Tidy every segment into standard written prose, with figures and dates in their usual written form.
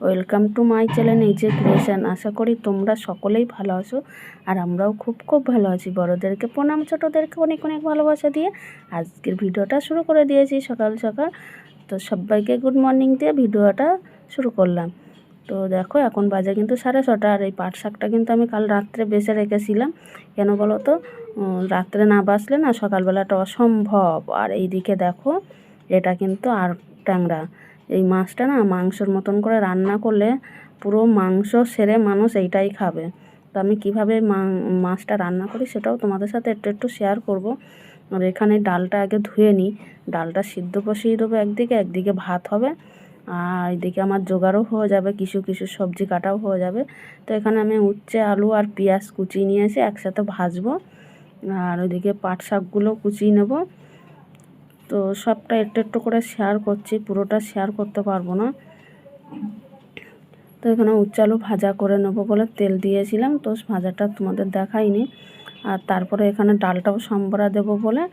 Welcome to my channel নিজে creation. আশা করি তোমরা সকলেই ভালো আছো, আর আমরাও খুব ভালো আছি। বড়োদেরকে প্রণাম, ছোটোদেরকে অনেক অনেক ভালোবাসা দিয়ে আজকের ভিডিওটা শুরু করে দিয়েছি সকাল সকাল। তো সবাইকে গুড মর্নিং দিয়ে ভিডিওটা শুরু করলাম। তো দেখো এখন বাজে কিন্তু 6:30, আর এই পাট শাকটা কিন্তু আমি কাল রাত্রে বেছে রেখেছিলাম। কেন বলো তো, রাত্রে না বাছলে না সকালবেলাটা অসম্ভব। আর এইদিকে দেখো, এটা কিন্তু আর ট্যাংরা। এই মাছটা না মাংসর মতন করে রান্না করলে পুরো মাংস সেরে মানুষ এইটাই খাবে। তো আমি কীভাবে মাছটা রান্না করি সেটাও তোমাদের সাথে একটু শেয়ার করব। আর এখানে ডালটা আগে ধুয়ে নিই, ডালটা সিদ্ধ বসিয়ে দেবো একদিকে ভাত হবে, আর এইদিকে আমার জোগাড়ও হয়ে যাবে, কিছু সবজি কাটাও হয়ে যাবে। তো এখানে আমি উচ্ছে, আলু আর পেঁয়াজ কুচিয়ে নিয়েছি, একসাথে ভাজবো। আর ওইদিকে পাট শাকগুলো কুচিয়ে নেব। তো সবটা একটু করে শেয়ার করছি, পুরোটা শেয়ার করতে পারবো না। তো এখানে উচ্ছে আলু ভাজা করে নেবো বলে তেল দিয়েছিলাম, তো ভাজাটা তোমাদের দেখাইনি। আর তারপরে এখানে ডালটাও সম্বরা দেবো বলে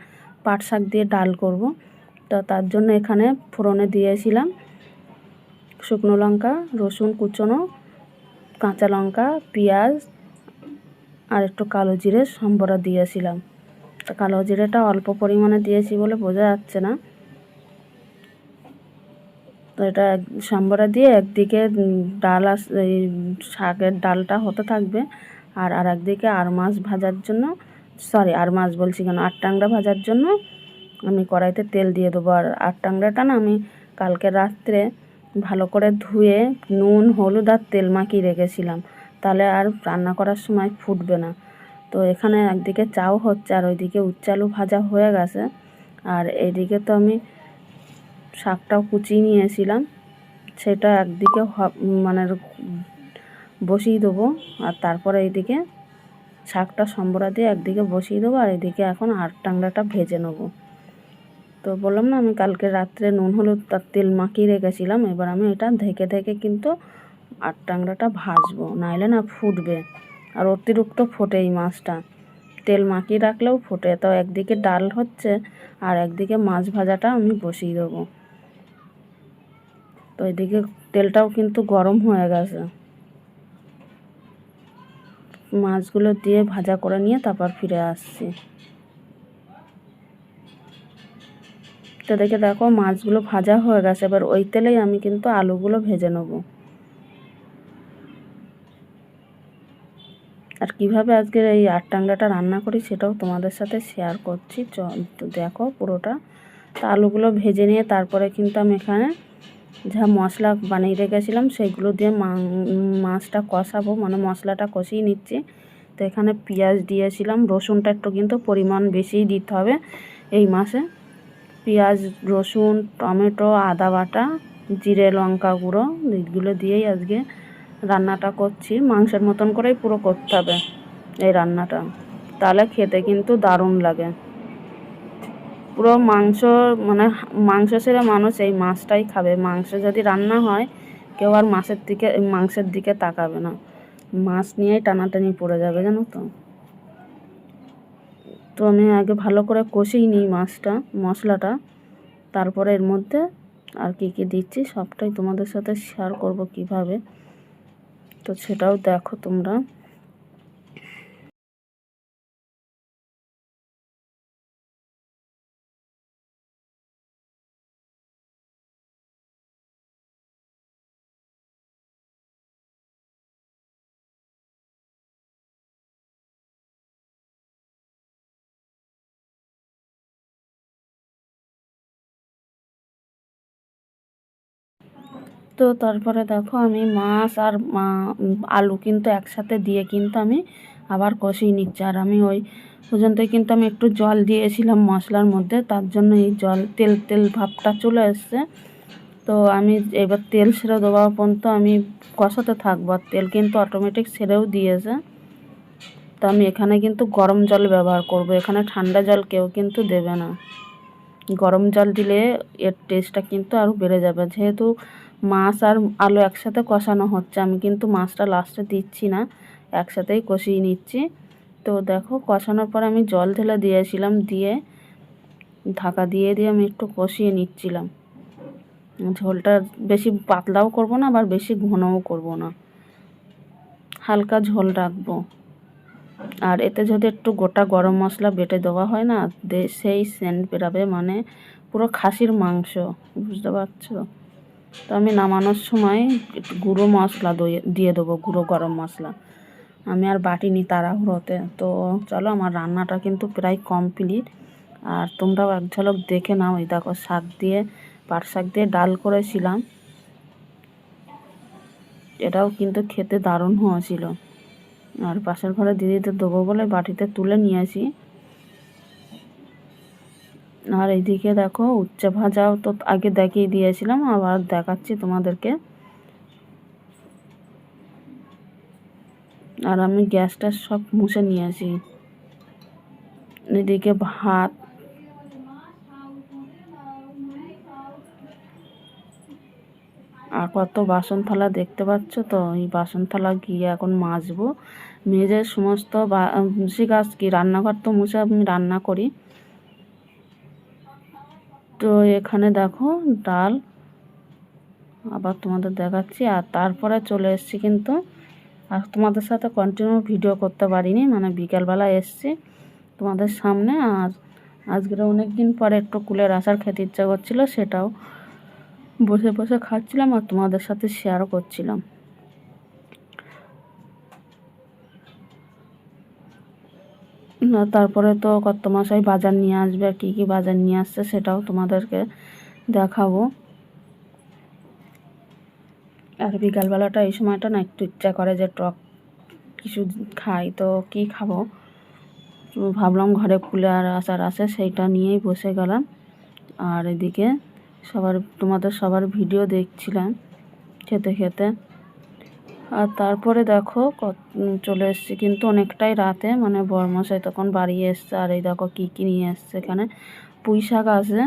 পাট শাক দিয়ে ডাল করব। তো তার জন্য এখানে ফোড়নে দিয়েছিলাম শুকনো লঙ্কা, রসুন কুচনো, কাঁচা লঙ্কা, পেঁয়াজ আর একটু কালো জিরে সম্বরা দিয়েছিলাম। তো কালো জিরেটা অল্প পরিমাণে দিয়েছি বলে বোঝা যাচ্ছে না। তো এটা সম্বরা দিয়ে একদিকে ডাল এই শাকের ডালটা হতে থাকবে, আর একদিকে আর মাছ ভাজার জন্য, আর মাছ বলছি কেন, আর ট্যাংরা ভাজার জন্য আমি কড়াইতে তেল দিয়ে দেবো। আর ট্যাংরাটা না আমি কালকে রাত্রে ভালো করে ধুয়ে নুন হলুদ আর তেল মাখিয়ে রেখেছিলাম, তাহলে আর রান্না করার সময় ফুটবে না। তো এখানে একদিকে চাও হচ্ছে, আর ওইদিকে উচ্ছে আলু ভাজা হয়ে গেছে। আর এইদিকে তো আমি শাকটাও কুচিয়ে নিয়েছিলাম, সেটা একদিকে মানে বসিয়ে দেবো। আর তারপরে এইদিকে শাকটা সম্বরা দিয়ে একদিকে বসিয়ে দেবো, আর এদিকে এখন আর ট্যাংরাটা ভেজে নেবো। তো বললাম না আমি কালকে রাত্রে নুন হলুদ তার তেল মাখিয়ে রেখেছিলাম, এবার আমি এটা ঢেকে কিন্তু আর ট্যাংরাটা ভাজবো, নাইলে না ফুটবে। আর অতিরিক্ত ফোটে এই মাছটা, তেল মাখিয়ে রাখলেও ফোটে। তো একদিকে ডাল হচ্ছে আর একদিকে মাছ ভাজাটা আমি বসিয়ে দেবো। তো এদিকে তেলটাও কিন্তু গরম হয়ে গেছে, মাছগুলো দিয়ে ভাজা করে নিয়ে তারপর ফিরে আসছি। তো দেখো মাছগুলো ভাজা হয়ে গেছে, এবার ওই তেলেই আমি কিন্তু আলুগুলো ভেজে নেব। আর কিভাবে আজকের এই আর ট্যাংরাটা রান্না করি সেটাও তোমাদের সাথে শেয়ার করছি, তো দেখো পুরোটা। তো আলুগুলো ভেজে নিয়ে তারপরে কিন্তু আমি এখানে যা মশলা বানিয়ে রেখেছিলাম সেগুলো দিয়ে মাছটা কষাবো, মানে মশলাটা কষিয়ে নিচ্ছি। তো এখানে পেঁয়াজ দিয়েছিলাম, রসুনটা একটু কিন্তু পরিমাণ বেশিই দিতে হবে এই মাছে। পেঁয়াজ, রসুন, টমেটো, আদা বাটা, জিরে লঙ্কা গুঁড়ো, এইগুলো দিয়েই আজকে রান্নাটা করছি। মাংসের মতন করেই পুরো করতে হবে এই রান্নাটা, তাহলে খেতে কিন্তু দারুণ লাগে। পুরো মাংস, মানে মাংস ছেড়ে মানুষ এই মাছটাই খাবে। মাংস যদি রান্না হয় কেউ আর মাংসের দিকে তাকাবে না, মাছ নিয়েই টানাটানি পড়ে যাবে, জানো তো। তো আমি আগে ভালো করে কষিয়ে নিই মাছটা, মশলাটা, তারপরে এর মধ্যে আর কি দিচ্ছি সবটাই তোমাদের সাথে শেয়ার করব কিভাবে। তো সেটাও দেখো তোমরা। তো তারপরে দেখো আমি মাছ আর আলু কিন্তু একসাথে দিয়ে কিন্তু আমি আবার কষিয়ে নিচ্ছি। আর আমি ওই পর্যন্ত কিন্তু আমি একটু জল দিয়েছিলাম মশলার মধ্যে, তার জন্য এই জল তেল তেল ভাবটা চলে এসছে। তো আমি এবার তেল ছেড়ে দেওয়ার পর্যন্ত আমি কষাতে থাকবো, আর তেল কিন্তু অটোমেটিক ছেড়েও দিয়েছে। তো আমি এখানে কিন্তু গরম জল ব্যবহার করব, এখানে ঠান্ডা জল কেউ কিন্তু দেবে না। গরম জল দিলে এর টেস্টটা কিন্তু আরও বেড়ে যাবে। যেহেতু মাছ আর আলু একসাথে কষানো হচ্ছে, আমি কিন্তু মাছটা লাস্টে দিচ্ছি না, একসাথেই কষিয়ে নিচ্ছি। তো তো দেখো কষানোর পর আমি জল ঢেলে দিয়েছিলাম, দিয়ে ঢাকা দিয়ে আমি একটু কষিয়ে নিচ্ছিলাম। ঝোলটা বেশি পাতলাও করব না, আবার বেশি ঘনও করব না, হালকা ঝোল রাখবো। আর এতে যদি একটু গোটা গরম মশলা বেটে দেওয়া হয় না, সেই সেন্ট বেরাবে, মানে পুরো খাসির মাংস, বুঝতে পারছো? তো আমি নামানোর সময় একটু গুঁড়ো মশলা দিয়ে দেবো, গুঁড়ো গরম মশলা। আমি আর বাটিনি তাড়াহুড়োতে। তো চলো, আমার রান্নাটা কিন্তু প্রায় কমপ্লিট। আর তোমরাও এক ঝলক দেখে নাও। এই দেখো, পাট শাক দিয়ে ডাল করেছিলাম, এটাও কিন্তু খেতে দারুণ হয়েছিল। আর পাশের ঘরে দিদিতে দেবো বলে বাটিতে তুলে নিয়েছি। আর এইদিকে দেখো, উচ্ছে ভাজাও তো আগে দেখিয়ে দিয়েছিলাম, আবার দেখাচ্ছি তোমাদেরকে। আর আমি গ্যাসটা সব মুছে নিয়েছি। এদিকে ভাত, আর কত বাসন থালা দেখতে পাচ্ছ তো। এই বাসন থালা গিয়ে এখন মাজবো, মেজে সমস্ত গাছ কি রান্নাঘর তো মুছে আমি রান্না করি। তো এখানে দেখো ডাল, আবার তোমাদের দেখাচ্ছি। আর তারপরে চলে এসেছি কিন্তু, আর তোমাদের সাথে কন্টিনিউ ভিডিও করতে পারিনি, মানে বিকালবেলা এসেছি তোমাদের সামনে। আর আজকের অনেক দিন পরে একটু কুলের আচার খেতে ইচ্ছা করছিলো, সেটাও বসে বসে খাচ্ছিলাম আর তোমাদের সাথে শেয়ারও করছিলাম। না, তারপরে তো কর্তামশাই বাজার নিয়ে আসবে, আর কী কী বাজার নিয়ে আসছে সেটাও তোমাদেরকে দেখাবো। আর বিকালবেলাটা এই সময়টা না একটু ইচ্ছা করে যে টক কিছু খাই, তো কি খাবো, ভাবলাম ঘরে কুলের আচার আছে, সেইটা নিয়েই বসে গেলাম। আর এদিকে তোমাদের সবার ভিডিও দেখছিলাম খেতে খেতে। আর তারপরে দেখো চলে এসেছি কিন্তু অনেকটাই রাতে, মানে বরমশাই তখন বাড়ি এসছে। আর এই দেখো কী কী নিয়ে এসছে, এখানে পুঁই শাক আছে,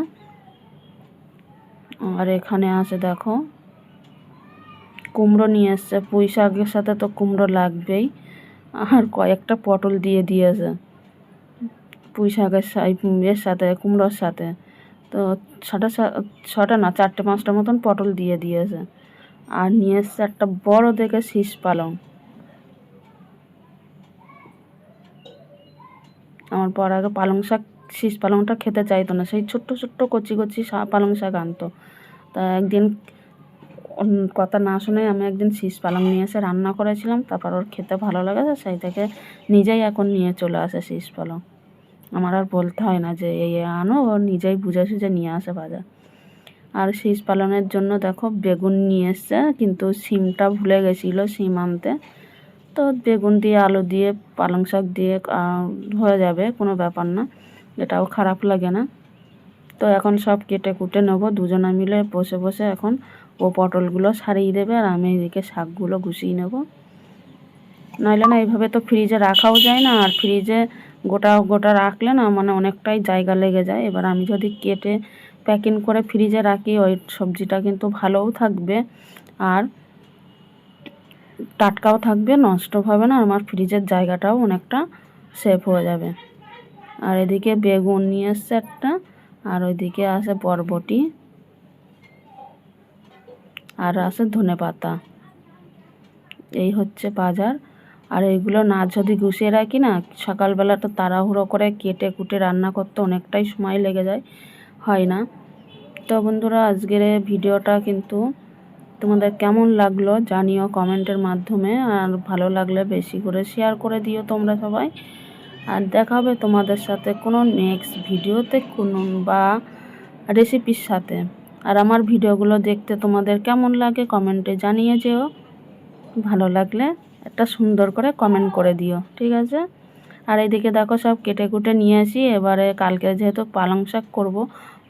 আর এখানে আছে দেখো কুমড়ো নিয়ে এসছে। পুঁই শাকের সাথে তো কুমড়ো লাগবেই। আর কয়েকটা পটল দিয়ে দিয়েছে পুঁই শাকের এর সাথে, কুমড়োর সাথে। তো ছটা না, 4-5টা মতন পটল দিয়ে দিয়েছে। আর নিয়ে এসছে একটা বড় দেখে শীষ পালং। আমার পর আগে শীষ পালংটা খেতে চাইতো না, সেই ছোট্ট ছোট্ট কচি কচি পালং শাক আনতো। তা একদিন কথা না শুনে আমি একদিন শীষ পালং নিয়ে এসে রান্না করেছিলাম, তারপর ওর খেতে ভালো লেগেছে, সেই থেকে নিজেই এখন নিয়ে চলে আসে শীষ পালং। আমার আর বলতে হয় না যে এই আনো, ও নিজেই বুঝে সুঝে নিয়ে আসে বাজার। আর শীষ পালনের জন্য দেখো বেগুন নিয়ে এসছে, কিন্তু সিমটা ভুলে গেছিলো সিম আনতে। তো বেগুন দিয়ে আলু দিয়ে পালং শাক দিয়ে হয়ে যাবে, কোনো ব্যাপার না, এটাও খারাপ লাগে না। তো এখন সব কেটে কুটে নেবো, দুজনে মিলে বসে বসে এখন ও পটলগুলো সারিয়ে দেবে, আর আমি এদিকে শাকগুলো গুছিয়ে নেব। নইলে না এইভাবে তো ফ্রিজে রাখাও যায় না, আর ফ্রিজে গোটা গোটা রাখলে না মানে অনেকটাই জায়গা লেগে যায়। এবার আমি যদি কেটে প্যাকিং করে ফ্রিজে রাখি, ওই সবজিটা কিন্তু ভালোও থাকবে আর টাটকাও থাকবে, নষ্ট হবে না, আমার ফ্রিজের জায়গাটাও অনেকটা সেভ হয়ে যাবে। আর এদিকে বেগুন নিয়ে এসছে একটা, আর ওইদিকে আছে বরবটি, আর আছে ধনেপাতা। এই হচ্ছে বাজার। আর এইগুলো না যদি গুছিয়ে রাখি না, সকালবেলা তো তাড়াহুড়ো করে কেটে কুটে রান্না করতে অনেকটাই সময় লেগে যায়, হয় না। তো বন্ধুরা, আজকের ভিডিওটা কিন্তু তোমাদের কেমন লাগলো জানিও কমেন্টের মাধ্যমে। আর ভালো লাগলে বেশি করে শেয়ার করে দিও তোমরা সবাই। আর দেখা হবে তোমাদের সাথে কোনো নেক্সট ভিডিওতে, কোনো বা রেসিপির সাথে। আর আমার ভিডিওগুলো দেখতে তোমাদের কেমন লাগে কমেন্টে জানিয়ে যেও। ভালো লাগলে একটা সুন্দর করে কমেন্ট করে দিও, ঠিক আছে? আর এইদিকে দেখো সব কেটে কুটে নিয়ে আসি। এবারে কালকে যেহেতু পালং শাক করবো,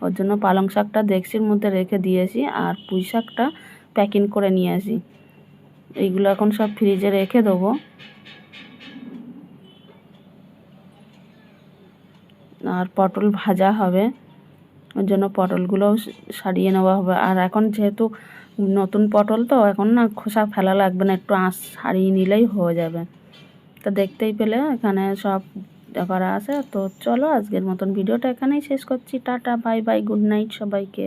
ওর জন্য পালং শাকটা ডেকচির মধ্যে রেখে দিয়েছি, আর পুঁই শাকটা প্যাকিং করে নিয়ে আসি। এইগুলো এখন সব ফ্রিজে রেখে দেবো। আর পটল ভাজা হবে, ওর জন্য পটলগুলোও সারিয়ে নেওয়া হবে। আর এখন যেহেতু নতুন পটল তো এখন না খোসা ফেলা লাগবে না, একটু আঁশ ছাড়িয়ে নিলেই হয়ে যাবে। তো দেখতেই পেলে এখানে সব করা আছে। তো চলো আজকের মতন ভিডিওটা এখানেই শেষ করছি। Tata, bye bye, good night সবাইকে।